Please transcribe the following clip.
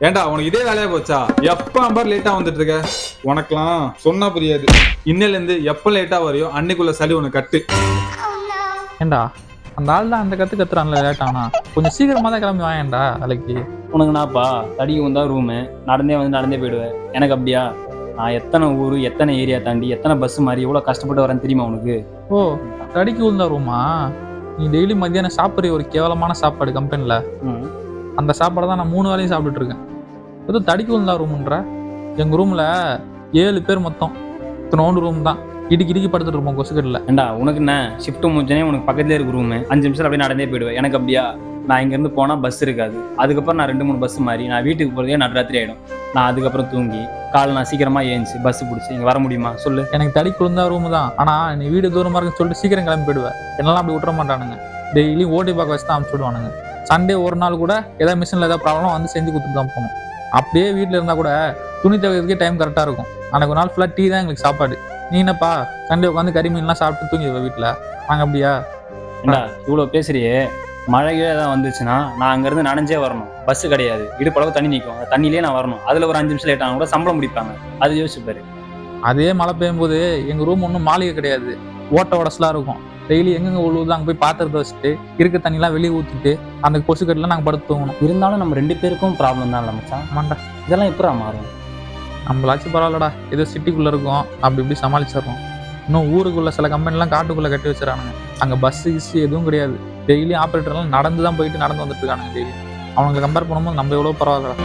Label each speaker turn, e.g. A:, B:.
A: ஏண்டா உனக்கு இதே வேலையா போச்சா? எப்ப நம்பர் லேட்டா வந்துட்டு இருக்க? உனக்கெல்லாம் சொன்னா புரியாது. இன்னையில இருந்து எப்ப லேட்டா வரையோ அன்னைக்குள்ள சளி உனக்கு கட்டு.
B: ஏண்டா அந்த ஆள் தான் அந்த கத்து கத்துறான்ல லேட்டானா, கொஞ்சம் சீக்கிரமா தான் கிளம்பி வாயேன்டா வேலைக்கு.
C: உனக்கு நான்ப்பா தடிக்கு வந்தா ரூமு, நடந்தே போயிடுவேன். எனக்கு அப்படியா? நான் எத்தனை ஊர், எத்தனை ஏரியா தாண்டி, எத்தனை பஸ் மாறி எவ்வளோ கஷ்டப்பட்டு வரேன்னு தெரியுமா உனக்கு?
B: ஓ, தடிக்கு விழுந்தா ரூமா? நீ டெய்லி மத்தியானம் சாப்பிட்ற ஒரு கேவலமான சாப்பாடு கம்பெனில, அந்த சாப்பாடை தான் நான் 3 வேளையும் சாப்பிட்டுட்டு இருக்கேன். ஏதோ தடிக்கு விழுந்தா ரூமுன்ற? எங்க ரூம்ல 7 பேர் மொத்தம். இத்தனோண்டு ரூம் தான். இடிக்கி படுத்துட்டு இருப்போம் கொசுக்கட்டில்.
C: ஏண்டா உனக்கு என்ன ஷிஃப்ட் முடிஞ்சனே உனக்கு பக்கத்துலேயே இருக்கு ரூமு, 5 நிமிஷம் அப்படியே நடந்தே போயிடுவேன். எனக்கு அப்படியா? நான் இங்கேருந்து போனால் பஸ் இருக்காது. அதுக்கப்புறம் நான் 2-3 பஸ் மாறி நான் வீட்டுக்கு போகிறதே நடுராத்திரி ஆகிடும். நான் அதுக்கப்புறம் தூங்கி காலை நான் சீக்கிரமாக ஏஞ்சி பஸ் பிடிச்சி இங்கே வர முடியுமா சொல்லு?
B: எனக்கு தடிக்கு விழுந்தா ரூமு தான். ஆனால் நீ வீடு தூரமாக இருக்குன்னு சொல்லிட்டு சீக்கிரம் கிளம்பி போயிடுவேன். என்னெல்லாம் அப்படி விட்டுற மாட்டானுங்க. டெய்லி ஓட்டி பார்க்க வச்சு தான் அனுப்பிச்சு விடுவானுங்க. சண்டே ஒரு நாள் கூட ஏதாவது மிஷினில் ஏதாவது ப்ராப்ளம் வந்து செஞ்சு கொடுத்துட்டு தான் போகணும். அப்படியே வீட்டில் இருந்தால் கூட துணி துவைக்கிறதுக்கே டைம் கரெக்டாக இருக்கும். அன்னைக்கு ஒரு நாள் ஃபுல்லாக டீ தான் எங்களுக்கு சாப்பாடு. நீ என்னப்பா சண்டே உட்காந்து கறி மீன்லாம் சாப்பிட்டு தூங்கிடுவேன் வீட்டில்? நாங்கள் அப்படியா?
C: ஏண்டா இவ்வளோ பேசுறியே, மழையே தான் வந்துச்சுன்னா நான் அங்கேருந்து நனைஞ்சே வரணும். பஸ்ஸு கிடையாது, இடுப்பளவு தண்ணி நிற்கும். அந்த தண்ணியிலே நான் வரணும். அதில் ஒரு 5 நிமிஷம் லேட் ஆனால் கூட சம்பளம் முடிப்பாங்க. அது யோசிச்சுப்பாரு.
B: அதே மழை பெய்யும் போது எங்கள் ரூம் ஒன்றும் மாளிகை கிடையாது, ஓட்ட உடசலாக இருக்கும். டெய்லி எங்கெங்க உழுவுது அங்கே போய் பாத்திரத்தை வச்சுட்டு இருக்க தண்ணிலாம் வெளியே ஊற்றிட்டு அந்த கொசுக்கட்டில் நாங்கள் படுத்து தூங்கணும்.
C: இருந்தாலும் நம்ம 2 பேருக்கும் ப்ராப்ளம் தான் இல்லை மச்சான்.
B: ஆமாண்டா,
C: இதெல்லாம் எப்படா மாறும்?
B: நம்மளாச்சும் பரவாயில்லடா, ஏதோ சிட்டிக்குள்ளே இருக்கும், அப்படி இப்படி சமாளிச்சிடறோம். இன்னும் ஊருக்குள்ளே சில கம்பெனிலாம் காட்டுக்குள்ளே கட்டி வச்சுறானுங்க. அங்கே பஸ்ஸு கிஸ்ஸு எதுவும் கிடையாது. டெய்லி ஆப்ரேட்டர்லாம் நடந்து தான் போயிட்டு நடந்து வந்துட்டு இருக்கானுங்க டெய்லி. அவங்களை கம்பேர் பண்ணும்போது நம்ம எவ்வளோ பரவாயில்லடா.